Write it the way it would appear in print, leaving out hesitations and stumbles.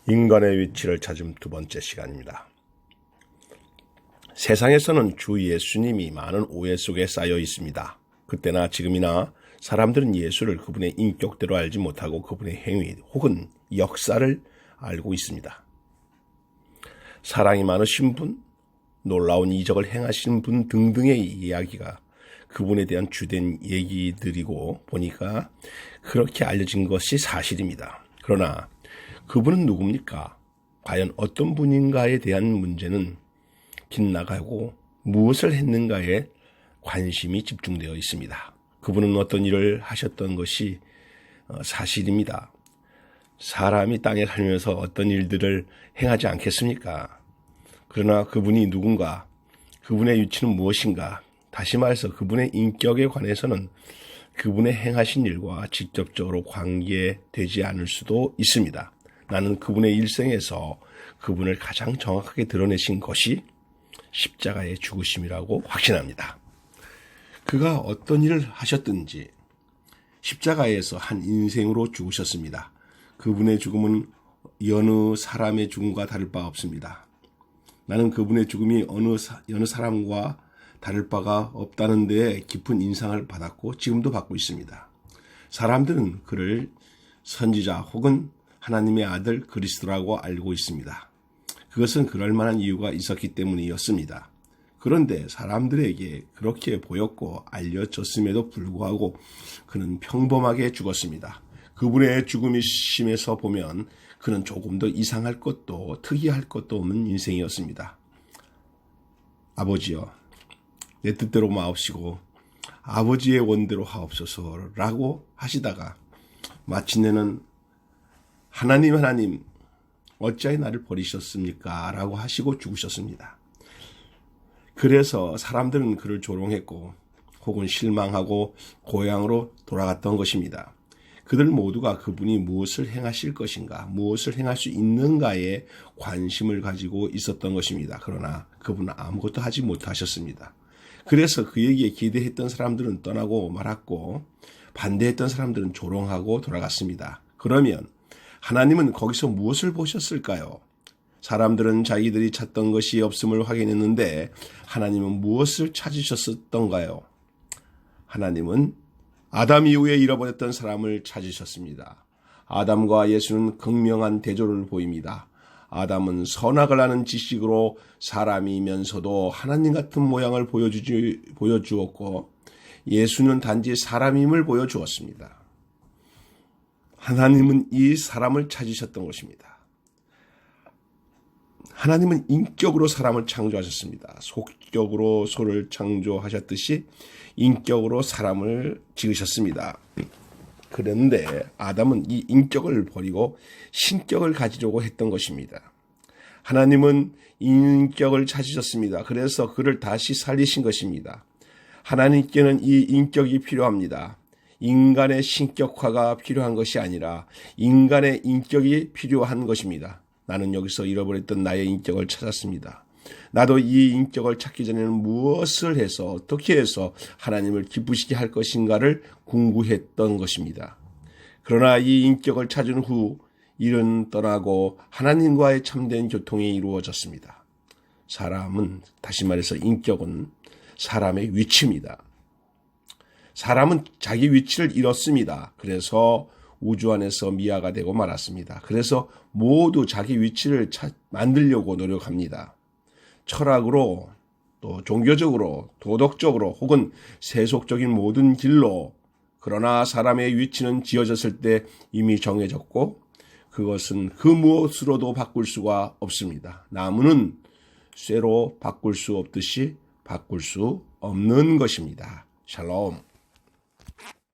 인간의 위치를 찾은 두 번째 시간입니다. 세상에서는 주 예수님이 많은 오해 속에 쌓여 있습니다. 그때나 지금이나 사람들은 예수를 그분의 인격대로 알지 못하고 그분의 행위 혹은 역사를 알고 있습니다. 사랑이 많으신 분, 놀라운 이적을 행하시는 분 등등의 이야기가 그분에 대한 주된 얘기들이고 보니까 그렇게 알려진 것이 사실입니다. 그러나 그분은 누굽니까? 과연 어떤 분인가에 대한 문제는 빗나가고 무엇을 했는가에 관심이 집중되어 있습니다. 그분은 어떤 일을 하셨던 것이 사실입니다. 사람이 땅에 살면서 어떤 일들을 행하지 않겠습니까? 그러나 그분이 누군가, 그분의 위치는 무엇인가, 다시 말해서 그분의 인격에 관해서는 그분의 행하신 일과 직접적으로 관계되지 않을 수도 있습니다. 나는 그분의 일생에서 그분을 가장 정확하게 드러내신 것이 십자가의 죽으심이라고 확신합니다. 그가 어떤 일을 하셨든지 십자가에서 한 인생으로 죽으셨습니다. 그분의 죽음은 여느 사람의 죽음과 다를 바 없습니다. 나는 그분의 죽음이 여느 사람과 다를 바가 없다는 데 깊은 인상을 받았고 지금도 받고 있습니다. 사람들은 그를 선지자 혹은 하나님의 아들 그리스도라고 알고 있습니다. 그것은 그럴 만한 이유가 있었기 때문이었습니다. 그런데 사람들에게 그렇게 보였고 알려졌음에도 불구하고 그는 평범하게 죽었습니다. 그분의 죽음심에서 보면 그는 조금 더 이상할 것도 특이할 것도 없는 인생이었습니다. 아버지여, 내 뜻대로 마옵시고 아버지의 원대로 하옵소서라고 하시다가 마침내는 하나님 어찌하여 나를 버리셨습니까? 라고 하시고 죽으셨습니다. 그래서 사람들은 그를 조롱했고 혹은 실망하고 고향으로 돌아갔던 것입니다. 그들 모두가 그분이 무엇을 행하실 것인가, 무엇을 행할 수 있는가에 관심을 가지고 있었던 것입니다. 그러나 그분은 아무것도 하지 못하셨습니다. 그래서 그에게 기대했던 사람들은 떠나고 말았고 반대했던 사람들은 조롱하고 돌아갔습니다. 그러면 하나님은 거기서 무엇을 보셨을까요? 사람들은 자기들이 찾던 것이 없음을 확인했는데 하나님은 무엇을 찾으셨던가요? 하나님은 아담 이후에 잃어버렸던 사람을 찾으셨습니다. 아담과 예수는 극명한 대조를 보입니다. 아담은 선악을 아는 지식으로 사람이면서도 하나님 같은 모양을 보여주었고 예수는 단지 사람임을 보여주었습니다. 하나님은 이 사람을 찾으셨던 것입니다. 하나님은 인격으로 사람을 창조하셨습니다. 속격으로 소를 창조하셨듯이 인격으로 사람을 지으셨습니다. 그런데 아담은 이 인격을 버리고 신격을 가지려고 했던 것입니다. 하나님은 인격을 찾으셨습니다. 그래서 그를 다시 살리신 것입니다. 하나님께는 이 인격이 필요합니다. 인간의 신격화가 필요한 것이 아니라 인간의 인격이 필요한 것입니다. 나는 여기서 잃어버렸던 나의 인격을 찾았습니다. 나도 이 인격을 찾기 전에는 무엇을 해서 어떻게 해서 하나님을 기쁘시게 할 것인가를 궁구했던 것입니다. 그러나 이 인격을 찾은 후 일은 떠나고 하나님과의 참된 교통이 이루어졌습니다. 사람은, 다시 말해서 인격은 사람의 위치입니다. 사람은 자기 위치를 잃었습니다. 그래서 우주 안에서 미아가 되고 말았습니다. 그래서 모두 자기 위치를 만들려고 노력합니다. 철학으로 또 종교적으로 도덕적으로 혹은 세속적인 모든 길로, 그러나 사람의 위치는 지어졌을 때 이미 정해졌고 그것은 그 무엇으로도 바꿀 수가 없습니다. 나무는 쇠로 바꿀 수 없듯이 바꿀 수 없는 것입니다. 샬롬.